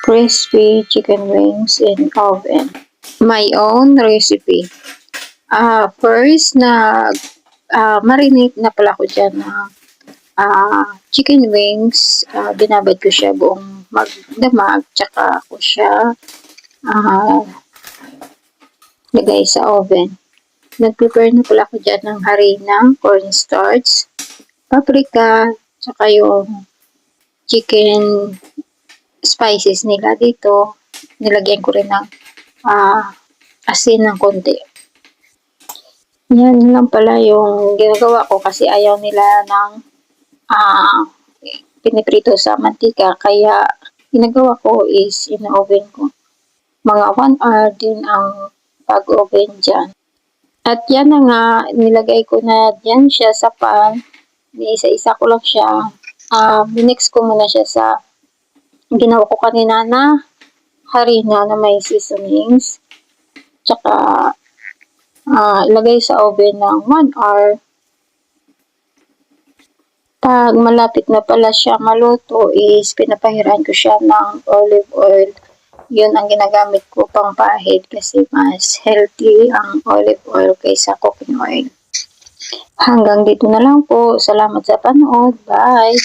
crispy chicken wings in oven. My own recipe. First, marinate na pala ko dyan na chicken wings. Binabad ko siya buong magdamag, tsaka ko siya lagay sa oven. Nag-prepare na pala ko dyan ng harina, cornstarch, paprika, tsaka yung chicken spices nila dito. Nilagyan ko rin ng asin ng konti. Yan lang pala yung ginagawa ko kasi ayaw nila ng piniprito sa mantika. Kaya ginagawa ko is in-oven ko. Mga 1 hour din ang pag-oven dyan. At yan na nga, nilagay ko na dyan siya sa pan. Isa-isa ko lang siya. Minix ko muna siya sa ginawa ko kanina na harina na may seasonings. Tsaka ilagay sa oven ng 1 hour. Pag malapit na pala siya maluto is pinapahiran ko siya ng olive oil. Yun ang ginagamit ko pang pahid kasi mas healthy ang olive oil kaysa cooking oil. Hanggang dito na lang po. Salamat sa panood. Bye!